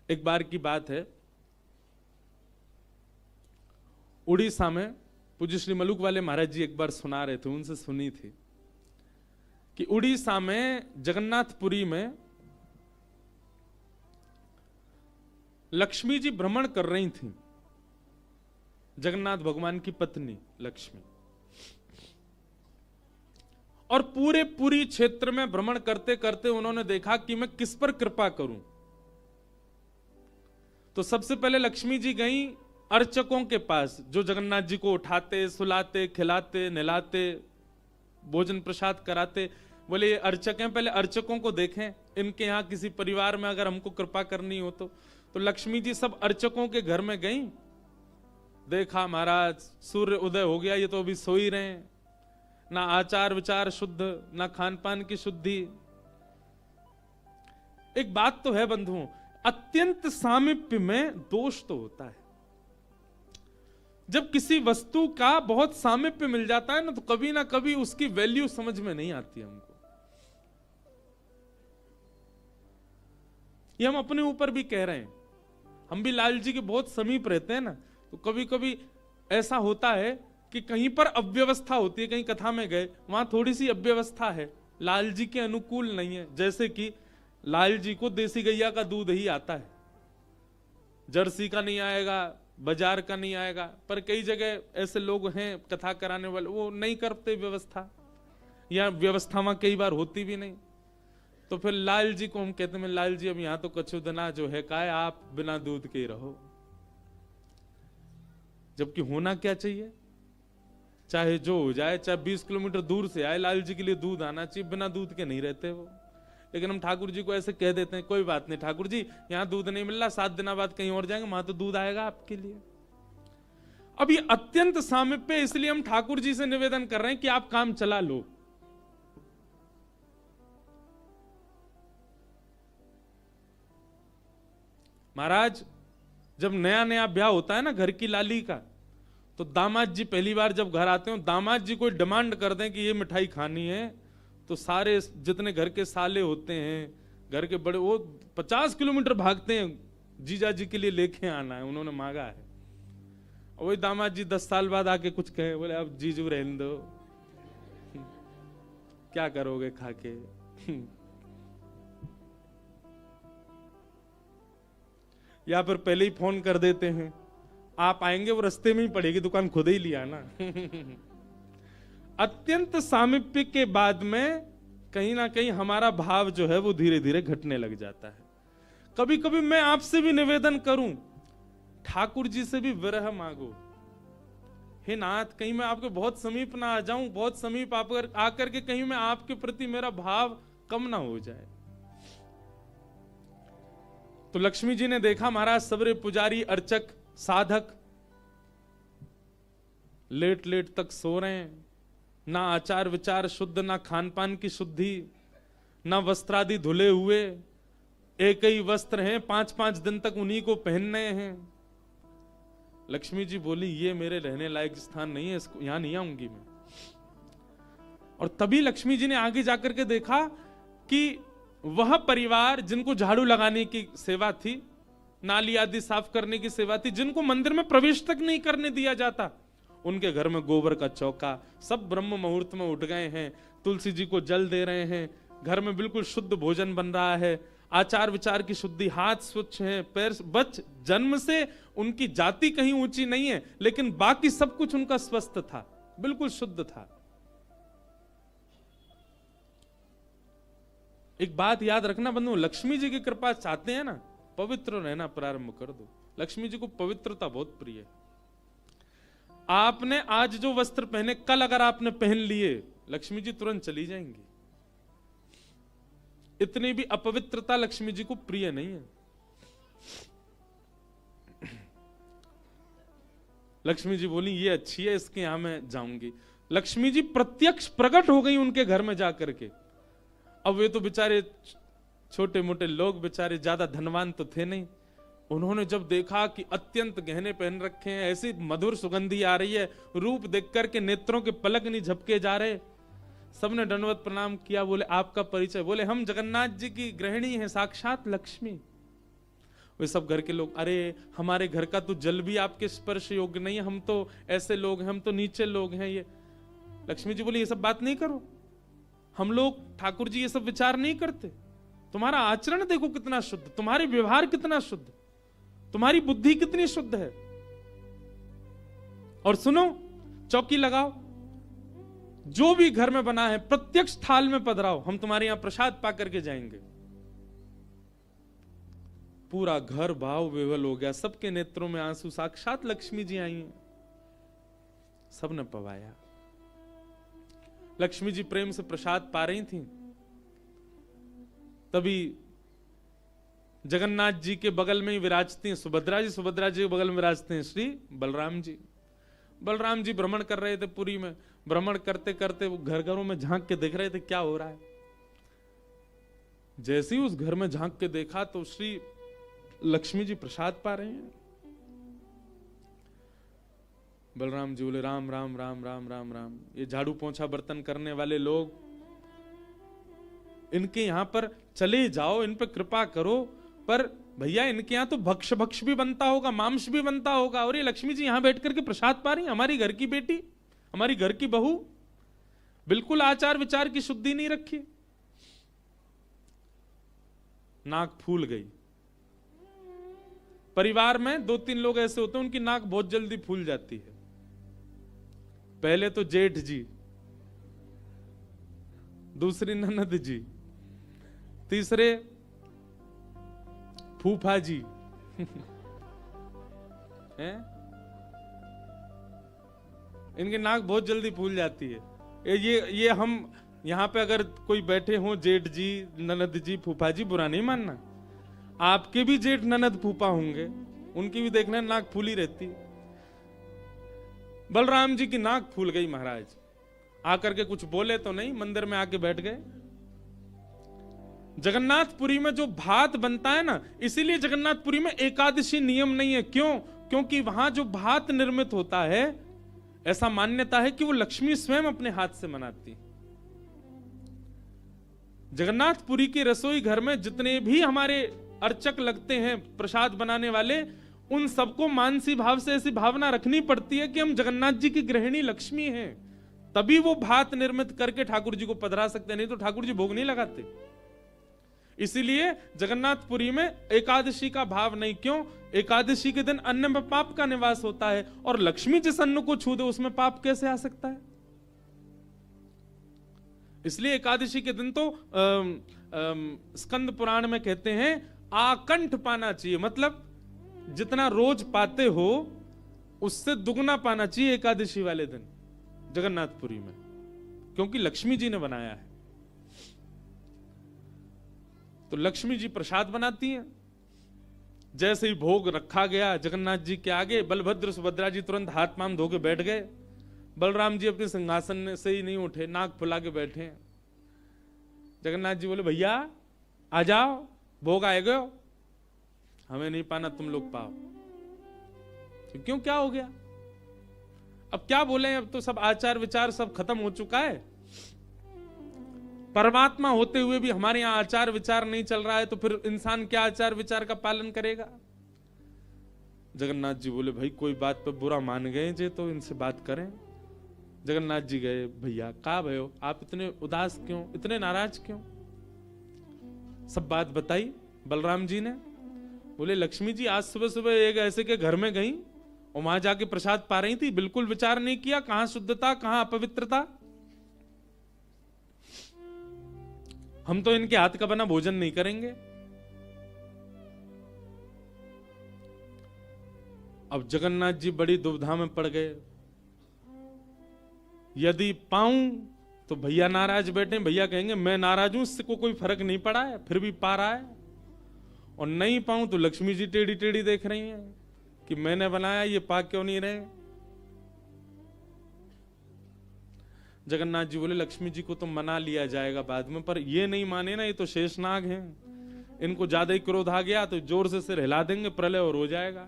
एक बार की बात है, उड़ीसा में पूज्य श्री मलुक वाले महाराज जी एक बार सुना रहे थे, उनसे सुनी थी कि उड़ीसा में जगन्नाथपुरी में लक्ष्मी जी भ्रमण कर रही थी, जगन्नाथ भगवान की पत्नी लक्ष्मी, और पूरी क्षेत्र में भ्रमण करते करते उन्होंने देखा कि मैं किस पर कृपा करूं। तो सबसे पहले लक्ष्मी जी गई अर्चकों के पास, जो जगन्नाथ जी को उठाते, सुलाते, खिलाते, नहलाते, भोजन प्रसाद कराते। बोले ये अर्चक हैं, पहले अर्चकों को देखें, इनके यहाँ किसी परिवार में अगर हमको कृपा करनी हो तो लक्ष्मी जी सब अर्चकों के घर में गई। देखा महाराज सूर्य उदय हो गया, ये तो अभी सो ही रहे हैं, ना आचार विचार शुद्ध, ना खान पान की शुद्धि। एक बात तो है बंधुओं, अत्यंत सामीप्य में दोष तो होता है। जब किसी वस्तु का बहुत सामीप्य मिल जाता है ना कभी उसकी वैल्यू समझ में नहीं आती हमको। ये हम अपने ऊपर भी कह रहे हैं, हम भी लाल जी के बहुत समीप रहते हैं ना, तो कभी कभी ऐसा होता है कि कहीं पर अव्यवस्था होती है, कहीं कथा में गए वहां थोड़ी सी अव्यवस्था है, लाल जी के अनुकूल नहीं है। जैसे कि लाल जी को देसी गैया का दूध ही आता है, जर्सी का नहीं आएगा, बाजार का नहीं आएगा। पर कई जगह ऐसे लोग हैं कथा कराने वाले, वो नहीं करते व्यवस्था, या व्यवस्था वहां कई बार होती भी नहीं। तो फिर लाल जी को हम कहते हैं, लाल जी अब यहां तो कछु दना जो है काय, आप बिना दूध के ही रहो। जबकि होना क्या चाहिए, चाहे जो हो जाए, चाहे 20 किलोमीटर दूर से आए, लाल जी के लिए दूध आना चाहिए, बिना दूध के नहीं रहते वो। लेकिन हम ठाकुर जी को ऐसे कह देते हैं, कोई बात नहीं ठाकुर जी, यहां दूध नहीं मिल रहा, 7 दिन बाद कहीं और जाएंगे, वहां तो दूध आएगा आपके लिए। अब ये अत्यंत सामीप्य, इसलिए हम ठाकुर जी से निवेदन कर रहे हैं कि आप काम चला लो। महाराज जब नया नया ब्याह होता है ना घर की लाली का, तो दामाद जी पहली बार जब घर आते हो, दामाद जी कोई डिमांड कर दें कि ये मिठाई खानी है, तो सारे जितने घर के साले होते हैं, घर के बड़े, वो 50 किलोमीटर भागते हैं, जीजा जी के लिए लेके आना है, उन्होंने मांगा है। और वही दामाद जी 10 साल बाद आके कुछ कहे, बोले अब जीजू रहने दो, क्या करोगे खाके। या फिर पहले ही फोन कर देते हैं, आप आएंगे, वो रास्ते में ही पड़ेगी दुकान, खुद ही लिया ना। अत्यंत सामीप्य के बाद में कहीं ना कहीं हमारा भाव जो है वो धीरे धीरे घटने लग जाता है। कभी कभी मैं आपसे भी निवेदन करूं, ठाकुर जी से भी विरह मांगो, हे नाथ कहीं मैं आपके बहुत समीप ना आ जाऊं, बहुत समीप आकर के कहीं मैं आपके प्रति मेरा भाव कम ना हो जाए। तो लक्ष्मी जी ने देखा महाराज सवेरे पुजारी, अर्चक, साधक लेट लेट तक सो रहे हैं, ना आचार विचार शुद्ध, ना खान पान की शुद्धि, ना वस्त्रादि धुले हुए, एक ही वस्त्र हैं, 5-5 दिन तक उन्हीं को पहनने हैं। लक्ष्मी जी बोली ये मेरे रहने लायक स्थान नहीं है, इसको यहां नहीं आऊंगी मैं। और तभी लक्ष्मी जी ने आगे जाकर के देखा कि वह परिवार जिनको झाड़ू लगाने की सेवा थी, नाली आदि साफ करने की सेवा थी, जिनको मंदिर में प्रवेश तक नहीं करने दिया जाता, उनके घर में गोबर का चौका, सब ब्रह्म मुहूर्त में उठ गए हैं, तुलसी जी को जल दे रहे हैं, घर में बिल्कुल शुद्ध भोजन बन रहा है, आचार विचार की शुद्धि, हाथ स्वच्छ हैं, पैर बच, जन्म से उनकी जाति कहीं ऊंची नहीं है, लेकिन बाकी सब कुछ उनका स्वस्थ था, बिल्कुल शुद्ध था। एक बात याद रखना बंधु, लक्ष्मी जी की कृपा चाहते हैं ना, पवित्र रहना प्रारंभ कर दो। लक्ष्मी जी को पवित्रता बहुत प्रिय है। आपने आज जो वस्त्र पहने, कल अगर आपने पहन लिए, लक्ष्मी जी तुरंत चली जाएंगी। इतनी भी अपवित्रता लक्ष्मी जी को प्रिय नहीं है। लक्ष्मी जी बोली ये अच्छी है, इसके यहां मैं जाऊंगी। लक्ष्मी जी प्रत्यक्ष प्रकट हो गई उनके घर में जाकर के। अब वे तो बेचारे छोटे मोटे लोग, बेचारे ज्यादा धनवान तो थे नहीं। उन्होंने जब देखा कि अत्यंत गहने पहन रखे हैं, ऐसी मधुर सुगंधी आ रही है, रूप देख करके नेत्रों के पलक नहीं झपके जा रहे, सबने दंडवत प्रणाम किया। बोले आपका परिचय? बोले हम जगन्नाथ जी की गृहिणी हैं, साक्षात लक्ष्मी। वे सब घर के लोग, अरे हमारे घर का तो जल भी आपके स्पर्श योग्य नहीं है, हम तो ऐसे लोग हैं, हम तो नीचे लोग हैं। ये लक्ष्मी जी बोली ये सब बात नहीं करो, हम लोग ठाकुर जी ये सब विचार नहीं करते। तुम्हारा आचरण देखो कितना शुद्ध, तुम्हारे व्यवहार कितना शुद्ध, तुम्हारी बुद्धि कितनी शुद्ध है। और सुनो, चौकी लगाओ, जो भी घर में बना है प्रत्यक्ष थाल में पधराओ, हम तुम्हारे यहां प्रसाद पा करके जाएंगे। पूरा घर भाव विवल हो गया, सबके नेत्रों में आंसू, साक्षात लक्ष्मी जी आई हैं, सबने पवाया। लक्ष्मी जी प्रेम से प्रसाद पा रही थी, तभी जगन्नाथ जी के बगल में ही विराजती हैं सुभद्रा जी, सुभद्रा जी के बगल में विराजते हैं श्री बलराम जी। बलराम जी भ्रमण कर रहे थे पुरी में, भ्रमण करते करते वो घर घरों में झांक के देख रहे थे क्या हो रहा है। जैसे ही उस घर में झांक के देखा तो श्री लक्ष्मी जी प्रसाद पा रहे हैं। बलराम जी बोले राम राम राम राम राम राम, ये झाड़ू पोंछा बर्तन करने वाले लोग, इनके यहां पर चले जाओ, इन पे कृपा करो। पर भैया इनके यहां तो भक्ष भक्ष भी बनता होगा, मांस भी बनता होगा, और ये लक्ष्मी जी यहां बैठ करके प्रसाद पा रही, हमारी घर की बेटी, हमारी घर की बहू, बिल्कुल आचार विचार की शुद्धि नहीं रखी। नाक फूल गई। परिवार में 2-3 लोग ऐसे होते हैं उनकी नाक बहुत जल्दी फूल जाती है। पहले तो जेठ जी, दूसरी ननद जी, तीसरे फूफा जी हैं? इनकी नाक बहुत जल्दी फूल जाती है। ये हम यहां पे अगर कोई बैठे हो, जेठ जी, ननद जी, फूफा जी, बुरा नहीं मानना, आपके भी जेठ ननद फूफा होंगे, उनकी भी देखना नाक फूली रहती। बलराम जी की नाक फूल गई महाराज, आकर के कुछ बोले तो नहीं, मंदिर में आके बैठ गए। जगन्नाथपुरी में जो भात बनता है ना, इसीलिए जगन्नाथपुरी में एकादशी नियम नहीं है। क्यों? क्योंकि वहां जो भात निर्मित होता है, ऐसा मान्यता है कि वो लक्ष्मी स्वयं अपने हाथ से बनाती। जगन्नाथपुरी के रसोई घर में जितने भी हमारे अर्चक लगते हैं, प्रसाद बनाने वाले, उन सबको मानसी भाव से ऐसी भावना रखनी पड़ती है कि हम जगन्नाथ जी की गृहिणी लक्ष्मी हैं, तभी वो भात निर्मित करके ठाकुर जी को पधरा सकते हैं, नहीं तो ठाकुर जी भोग नहीं लगाते। इसीलिए जगन्नाथपुरी में एकादशी का भाव नहीं। क्यों? एकादशी के दिन अन्न में पाप का निवास होता है, और लक्ष्मी जिस अन्न को छू दे उसमें पाप कैसे आ सकता है? इसलिए एकादशी के दिन तो स्कंद पुराण में कहते हैं आकंठ पाना चाहिए, मतलब जितना रोज पाते हो उससे दुगना पाना चाहिए एकादशी वाले दिन जगन्नाथपुरी में, क्योंकि लक्ष्मी जी ने बनाया है। तो लक्ष्मी जी प्रसाद बनाती हैं। जैसे ही भोग रखा गया जगन्नाथ जी के आगे, बलभद्र सुभद्रा जी तुरंत हाथ पांव धो के बैठ गए। बलराम जी अपने सिंहासन से ही नहीं उठे, नाक फुला के बैठे। जगन्नाथ जी बोले भैया आ जाओ, भोग आए गए, हमें नहीं पाना, तुम लोग पाओ। क्यों, क्या हो गया? अब क्या बोले, अब तो सब आचार विचार सब खत्म हो चुका है। परमात्मा होते हुए भी हमारे यहां आचार विचार नहीं चल रहा है, तो फिर इंसान क्या आचार विचार का पालन करेगा? जगन्नाथ जी बोले भाई कोई बात पे बुरा मान गए जे, तो इनसे बात करें। जगन्नाथ जी गए, भैया कहा भयो, आप इतने उदास क्यों, इतने नाराज क्यों? सब बात बताई बलराम जी ने। बोले लक्ष्मी जी आज सुबह सुबह एक ऐसे के घर में गई और वहां जाके प्रसाद पा रही थी, बिल्कुल विचार नहीं किया, कहां शुद्धता कहां अपवित्रता। हम तो इनके हाथ का बना भोजन नहीं करेंगे। अब जगन्नाथ जी बड़ी दुविधा में पड़ गए। यदि पाऊं तो भैया नाराज बैठे, भैया कहेंगे मैं नाराज हूं, इससे को कोई फर्क नहीं पड़ा है, फिर भी पा रहा है। और नहीं पाऊं तो लक्ष्मी जी टेढ़ी टेढ़ी देख रही हैं कि मैंने बनाया, ये पा क्यों नहीं रहे। जगन्नाथ जी बोले लक्ष्मी जी को तो मना लिया जाएगा बाद में, पर ये नहीं माने ना, ये तो शेषनाग हैं, इनको ज्यादा ही क्रोध आ गया तो जोर से सिर हिला देंगे, प्रलय और हो जाएगा।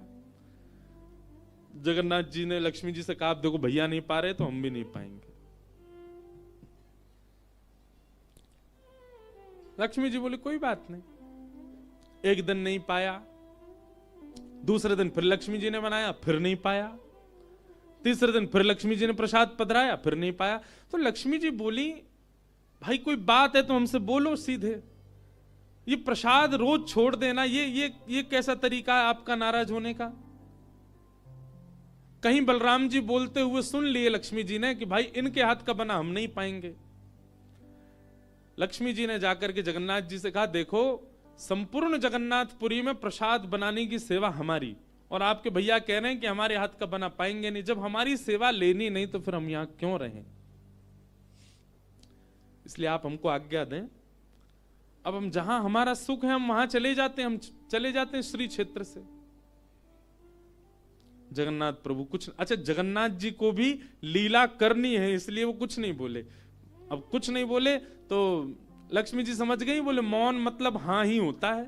जगन्नाथ जी ने लक्ष्मी जी से कहा देखो भैया नहीं पा रहे तो हम भी नहीं पाएंगे। लक्ष्मी जी बोले कोई बात नहीं, एक दिन नहीं पाया, दूसरे दिन फिर लक्ष्मी जी ने बनाया, फिर नहीं पाया। तीसरे दिन फिर लक्ष्मी जी ने प्रसाद पधराया, फिर नहीं पाया। तो लक्ष्मी जी बोली, भाई कोई बात है तो हमसे बोलो सीधे, ये प्रसाद रोज छोड़ देना, ये कैसा तरीका है आपका नाराज होने का। कहीं बलराम जी बोलते हुए सुन लिए लक्ष्मी जी ने कि भाई इनके हाथ का बना हम नहीं पाएंगे। लक्ष्मी जी ने जाकर के जगन्नाथ जी से कहा, देखो संपूर्ण जगन्नाथपुरी में प्रसाद बनाने की सेवा हमारी, और आपके भैया कह रहे हैं कि हमारे हाथ का बना पाएंगे नहीं। जब हमारी सेवा लेनी नहीं तो फिर हम यहां क्यों रहें? इसलिए आप हमको आज्ञा दें, अब हम जहां हमारा सुख है हम वहां चले जाते हैं, हम चले जाते हैं श्री क्षेत्र से। जगन्नाथ प्रभु कुछ, अच्छा जगन्नाथ जी को भी लीला करनी है इसलिए वो कुछ नहीं बोले। अब कुछ नहीं बोले तो लक्ष्मी जी समझ गई, बोले मौन मतलब हां ही होता है।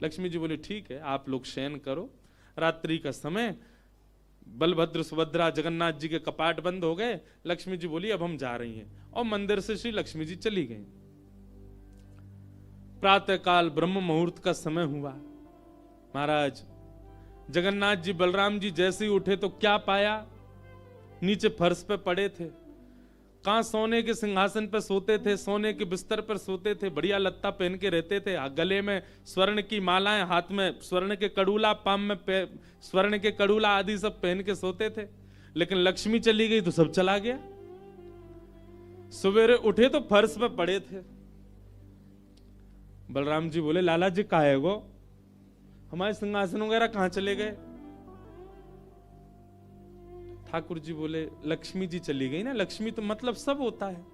लक्ष्मी जी बोले ठीक है, आप लोग शयन करो, रात्रि का समय, बलभद्र सुभद्रा जगन्नाथ जी के कपाट बंद हो गए। लक्ष्मी जी बोली अब हम जा रही हैं, और मंदिर से श्री लक्ष्मी जी चली गई। प्रातः काल ब्रह्म मुहूर्त का समय हुआ। महाराज जगन्नाथ जी बलराम जी जैसे ही उठे तो क्या पाया, नीचे फर्श पे पड़े थे। कहां सोने के सिंहासन पर सोते थे, सोने के बिस्तर पर सोते थे, बढ़िया लत्ता पहन के रहते थे, गले में स्वर्ण की मालाएं, हाथ में स्वर्ण के कड़ूला, पाम में स्वर्ण के कड़ूला आदि सब पहन के सोते थे। लेकिन लक्ष्मी चली गई तो सब चला गया। सवेरे उठे तो फर्श पे पड़े थे। बलराम जी बोले लाला जी कहाँ है गो, हमारे सिंहासन वगैरह कहां चले गए? ठाकुर जी बोले लक्ष्मी जी चली गई ना, लक्ष्मी तो मतलब सब होता है।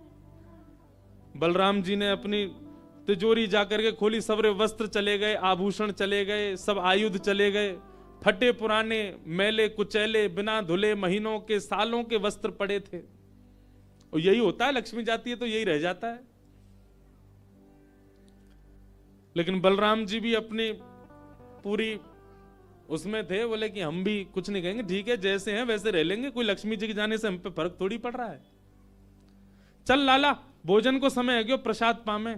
बलराम जी ने अपनी तिजोरी जाकर के खोली, सबरे वस्त्र चले गए, आभूषण चले गए, सब आयुध चले गए, फटे पुराने मैले कुचैले बिना धुले महीनों के सालों के वस्त्र पड़े थे। और यही होता है, लक्ष्मी जाती है तो यही रह जाता है। लेकिन बलराम जी भी अपनी पूरी उसमें थे, बोले कि हम भी कुछ नहीं कहेंगे, ठीक है जैसे हैं वैसे रह लेंगे, कोई लक्ष्मी जी के जाने से हम पे फर्क थोड़ी पड़ रहा है। चल लाला भोजन को समय है गयो, प्रसाद पामे।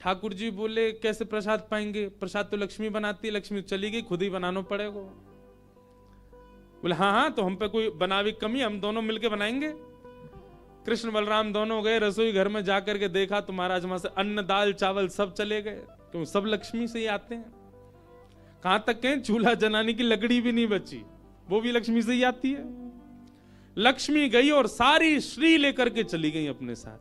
ठाकुर जी बोले कैसे प्रसाद पाएंगे, प्रसाद तो लक्ष्मी बनाती है, लक्ष्मी चली गई, खुद ही बनाना पड़ेगा। बोले हाँ हाँ, तो हम पे कोई बनावी कमी, हम दोनों मिलके बनाएंगे। कृष्ण बलराम दोनों गए रसोई घर में, जाकर के देखा तो महाराज वहां से अन्न दाल चावल सब चले गए, क्योंकि सब लक्ष्मी से ही आते हैं। कहां तक कहें चूल्हा जलाने की लकड़ी भी नहीं बची, वो भी लक्ष्मी से ही आती है। लक्ष्मी गई और सारी श्री लेकर के चली गई अपने साथ।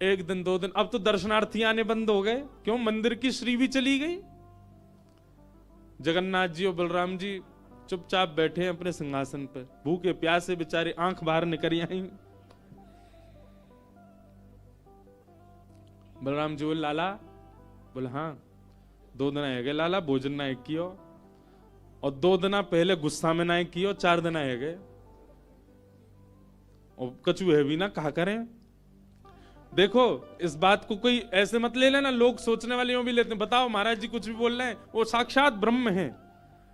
एक दिन दो दिन, अब तो दर्शनार्थी आने बंद हो गए, क्यों? मंदिर की श्री भी चली गई। जगन्नाथ जी और बलराम जी चुपचाप बैठे हैं अपने सिंहासन पर, भूखे प्यासे बेचारे, आंख बाहर निकल आई। बलराम जी बोले लाला, बोले हाँ 2 दिन है गए लाला, भोजन ना एक कियो, और 2 दिन पहले गुस्सा में ना एक कियो, 4 दिन है गए, और कछु है भी ना, कहा करें। देखो इस बात को कोई ऐसे मत ले लेना, लोग सोचने वाले यूं भी लेते हैं, बताओ महाराज जी कुछ भी बोल रहे हैं, वो साक्षात ब्रह्म हैं,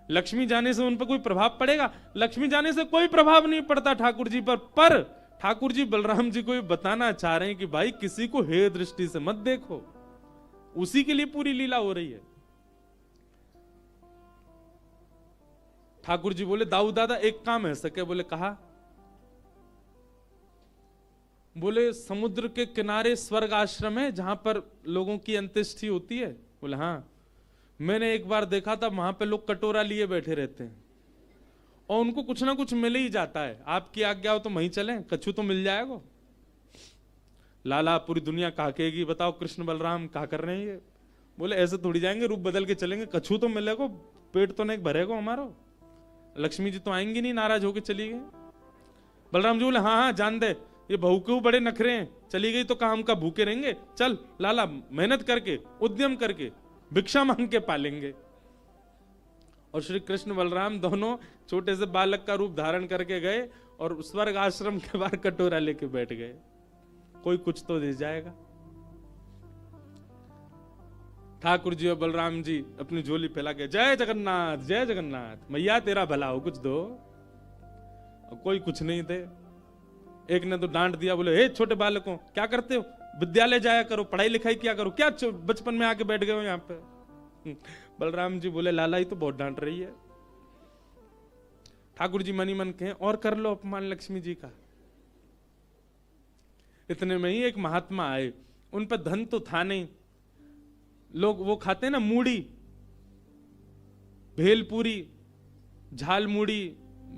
लक्ष्मी जाने से उन पर कोई प्रभाव पड़ेगा? लक्ष्मी जाने से कोई प्रभाव नहीं पड़ता ठाकुर जी पर ठाकुर जी बलराम जी को ये बताना चाह रहे हैं कि भाई किसी को हे दृष्टि से मत देखो, उसी के लिए पूरी लीला हो रही है। ठाकुर जी बोले दाऊ दादा एक काम है सके, बोले कहा, बोले समुद्र के किनारे स्वर्ग आश्रम है जहां पर लोगों की अंत्येष्टि होती है। बोले हाँ, मैंने एक बार देखा था, वहां पे लोग कटोरा लिए बैठे रहते हैं और उनको कुछ ना कुछ मिल ही जाता है, आपकी आज्ञा हो तो वहीं चलें, कछु तो मिल जाएगा। लाला पूरी दुनिया कहा कहेगी बताओ कृष्ण बलराम कहा कर रहे हैं ये? बोले ऐसे थोड़ी जाएंगे, रूप बदल के चलेंगे, कछु तो मिलेगा, पेट तो नहीं भरेगा हमारा, लक्ष्मी जी तो आएंगी नहीं, नाराज होके चली गई। बलराम जी बोले हाँ हाँ जान दे, ये बहू के बड़े नखरे हैं, चली गई तो काम का भूखे रहेंगे, चल लाला मेहनत करके उद्यम करके भिक्षा मांग के पालेंगे। और श्री कृष्ण बलराम दोनों छोटे से बालक का रूप धारण करके गए और स्वर्ग आश्रम के बाहर कटोरा लेके बैठ गए, कोई कुछ तो दे जाएगा। ठाकुर जी और बलराम जी अपनी झोली फैला के जय जगन्नाथ मैया तेरा भला हो, कुछ दो। और कोई कुछ नहीं दे। एक ने तो डांट दिया, बोले हे छोटे बालकों क्या करते हो, विद्यालय जाया करो, पढ़ाई लिखाई किया करो, क्या बचपन में आके बैठ गए हो यहाँ पे। बलराम जी बोले लाला ही तो बहुत डांट रही है। ठाकुर जी मनी मन कहें और कर लो अपमान लक्ष्मी जी का। इतने में ही एक महात्मा आए, उन पर धन तो था नहीं, लोग वो खाते हैं ना मूढ़ी, भेलपूरी, झाल मूढ़ी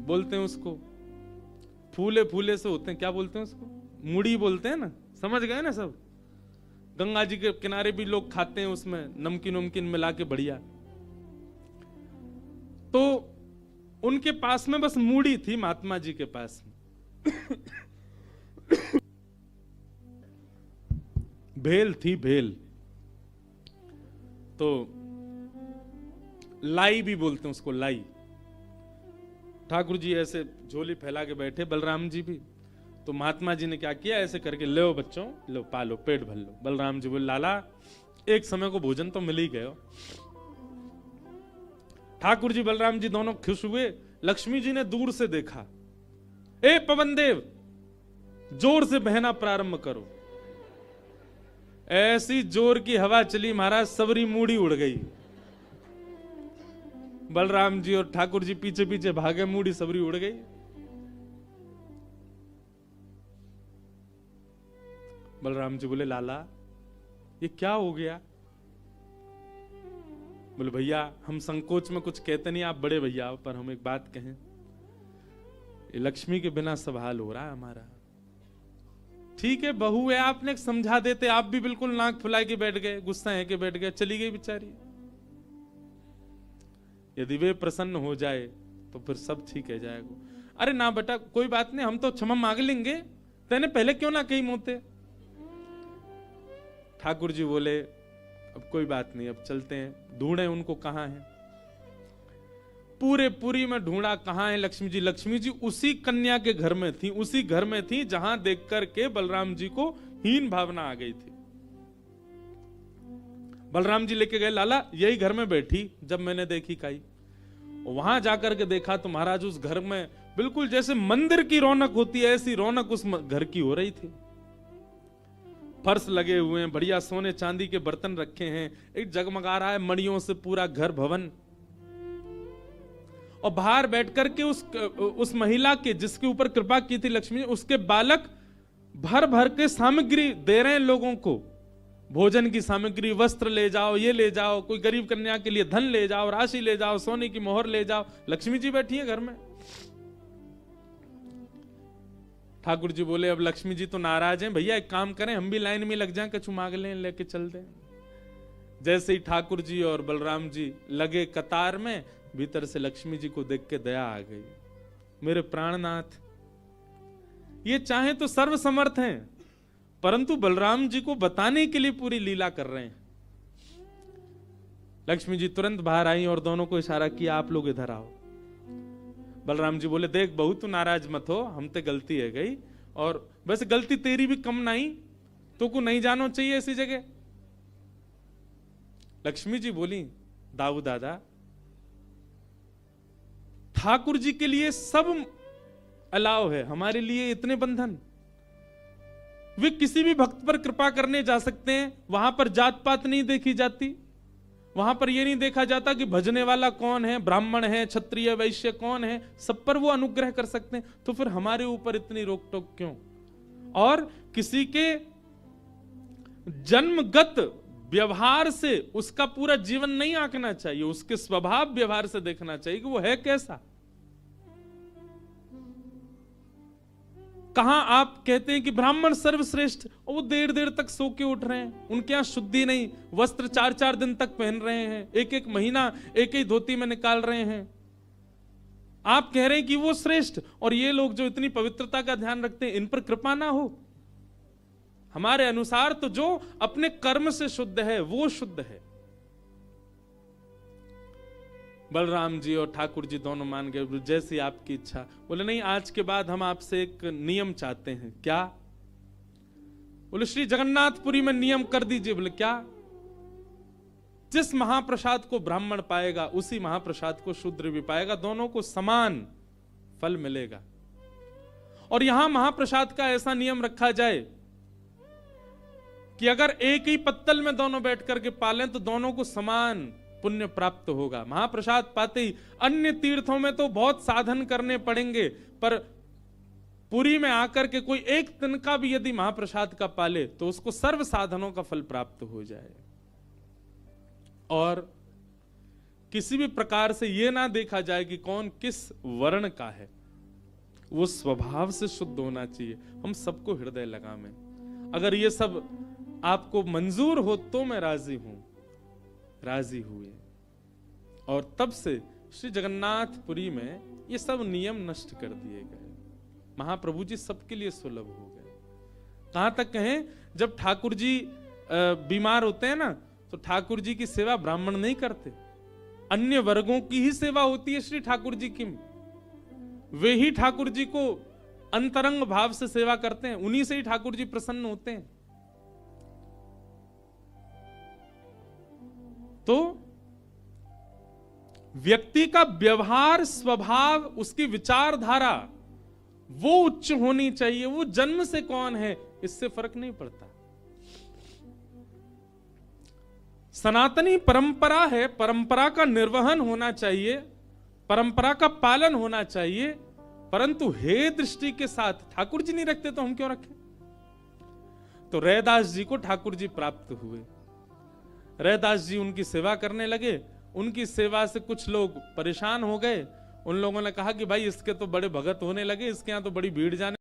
बोलते हैं उसको, फूले फूले से होते हैं, क्या बोलते हैं उसको, मूढ़ी बोलते हैं ना, समझ गए ना सब। गंगा जी के किनारे भी लोग खाते हैं, उसमें नमकीन नमकीन मिला के बढ़िया। तो उनके पास में बस मूढ़ी थी, महात्मा जी के पास में भेल थी, भेल तो लाई भी बोलते हैं उसको, लाई। ठाकुर जी ऐसे झोली फैला के बैठे, बलराम जी भी। तो महात्मा जी ने क्या किया, ऐसे करके लो बच्चों, लो पालो, पेट भर लो। बलराम जी बोले लाला एक समय को भोजन तो मिल ही गए। ठाकुर जी बलराम जी दोनों खुश हुए। लक्ष्मी जी ने दूर से देखा, ए पवन देव जोर से बहना प्रारंभ करो। ऐसी जोर की हवा चली महाराज, सबरी मूढ़ी उड़ गई। बलराम जी और ठाकुर जी पीछे पीछे भागे, मूढ़ी सबरी उड़ गई। बलराम जी बोले लाला ये क्या हो गया? बोले भैया हम संकोच में कुछ कहते नहीं, आप बड़े भैया, पर हम एक बात कहें, ये लक्ष्मी के बिना सब हाल हो रहा है हमारा। ठीक है बहू है, आपने समझा देते, आप भी बिल्कुल नाक फुला के बैठ गए, गुस्सा है के बैठ गए, चली गई बेचारी। यदि वे प्रसन्न हो जाए तो फिर सब ठीक है जाएगा। अरे ना बेटा कोई बात नहीं, हम तो क्षमा मांग लेंगे, तेने पहले क्यों ना कही मोते। ठाकुर जी बोले अब कोई बात नहीं, अब चलते हैं, ढूंढे उनको कहां है। पूरे पुरी में ढूंढा, कहां है लक्ष्मी जी। लक्ष्मी जी उसी कन्या के घर में थी, उसी घर में थी जहां देख करके बलराम जी को हीन भावना आ गई थी। बलराम जी लेके गए, लाला यही घर में बैठी, जब मैंने देखी काई। वहां जाकर के देखा तो महाराज उस घर में बिल्कुल जैसे मंदिर की रौनक होती है, ऐसी रौनक उस घर की हो रही थी। फर्श लगे हुए हैं, बढ़िया सोने चांदी के बर्तन रखे हैं, एक जगमगा रहा है मणियों से पूरा घर भवन। और बाहर बैठ करके उस महिला के जिसके ऊपर कृपा की थी लक्ष्मी, उसके बालक भर भर के सामग्री दे रहे हैं लोगों को, भोजन की सामग्री, वस्त्र ले जाओ, ये ले जाओ, कोई गरीब कन्या के लिए धन ले जाओ, राशि ले जाओ, सोने की मोहर ले जाओ। लक्ष्मी जी बैठी है घर में। ठाकुर जी बोले अब लक्ष्मी जी तो नाराज हैं, भैया एक काम करें, हम भी लाइन में लग जाएं, कछु मांग लें, लेके चल दें। जैसे ही ठाकुर जी और बलराम जी लगे कतार में, भीतर से लक्ष्मी जी को देख के दया आ गई। मेरे प्राणनाथ, ये चाहे तो सर्वसमर्थ हैं, परंतु बलराम जी को बताने के लिए पूरी लीला कर रहे हैं। लक्ष्मी जी तुरंत बाहर आई और दोनों को इशारा किया, आप लोग इधर आओ। बलराम जी बोले देख बहू तू नाराज मत हो, हम ते गलती है गई, और वैसे गलती तेरी भी कम नहीं, तो को नहीं जानो चाहिए ऐसी जगह। लक्ष्मी जी बोली दाऊ दादा, ठाकुर जी के लिए सब अलाव है, हमारे लिए इतने बंधन। वे किसी भी भक्त पर कृपा करने जा सकते हैं, वहां पर जात पात नहीं देखी जाती, वहां पर यह नहीं देखा जाता कि भजने वाला कौन है, ब्राह्मण है, क्षत्रिय, वैश्य कौन है, सब पर वो अनुग्रह कर सकते हैं। तो फिर हमारे ऊपर इतनी रोक टोक क्यों? और किसी के जन्मगत व्यवहार से उसका पूरा जीवन नहीं आंकना चाहिए, उसके स्वभाव व्यवहार से देखना चाहिए कि वो है कैसा। कहां आप कहते हैं कि ब्राह्मण सर्वश्रेष्ठ, और वो देर देर तक सो के उठ रहे हैं, उनके यहां शुद्धि नहीं, वस्त्र 4-4 दिन तक पहन रहे हैं, एक एक महीना एक ही धोती में निकाल रहे हैं। आप कह रहे हैं कि वो श्रेष्ठ, और ये लोग जो इतनी पवित्रता का ध्यान रखते हैं, इन पर कृपा ना हो। हमारे अनुसार तो जो अपने कर्म से शुद्ध है वो शुद्ध है। बलराम जी और ठाकुर जी दोनों मान गए, जैसी आपकी इच्छा। बोले नहीं, आज के बाद हम आपसे एक नियम चाहते हैं। क्या? बोले श्री जगन्नाथपुरी में नियम कर दीजिए। बोले क्या? जिस महाप्रसाद को ब्राह्मण पाएगा उसी महाप्रसाद को शूद्र भी पाएगा, दोनों को समान फल मिलेगा। और यहां महाप्रसाद का ऐसा नियम रखा जाए कि अगर एक ही पत्तल में दोनों बैठ करके पालें तो दोनों को समान पुण्य प्राप्त होगा। महाप्रसाद पाते ही, अन्य तीर्थों में तो बहुत साधन करने पड़ेंगे, पर पुरी में आकर के कोई एक तिनका भी यदि महाप्रसाद का पाले तो उसको सर्व साधनों का फल प्राप्त हो जाए। और किसी भी प्रकार से यह ना देखा जाए कि कौन किस वर्ण का है, वो स्वभाव से शुद्ध होना चाहिए। हम सबको हृदय लगावें। अगर ये सब आपको मंजूर हो तो मैं राजी हूं। राजी हुए और तब से श्री जगन्नाथपुरी में ये सब नियम नष्ट कर दिए गए। महाप्रभु जी सबके लिए सुलभ हो गए। कहां तक कहें, जब ठाकुर जी बीमार होते हैं ना, तो ठाकुर जी की सेवा ब्राह्मण नहीं करते, अन्य वर्गों की ही सेवा होती है श्री ठाकुर जी की। वे ही ठाकुर जी को अंतरंग भाव से सेवा करते हैं, उन्हीं से ही ठाकुर जी प्रसन्न होते हैं। तो व्यक्ति का व्यवहार, स्वभाव, उसकी विचारधारा वो उच्च होनी चाहिए। वो जन्म से कौन है इससे फर्क नहीं पड़ता। सनातनी परंपरा है, परंपरा का निर्वहन होना चाहिए, परंपरा का पालन होना चाहिए, परंतु हे दृष्टि के साथ ठाकुर जी नहीं रखते तो हम क्यों रखें। तो रैदास जी को ठाकुर जी प्राप्त हुए। रैदास जी उनकी सेवा करने लगे। उनकी सेवा से कुछ लोग परेशान हो गए। उन लोगों ने कहा कि भाई इसके तो बड़े भगत होने लगे, इसके यहां तो बड़ी भीड़ जाने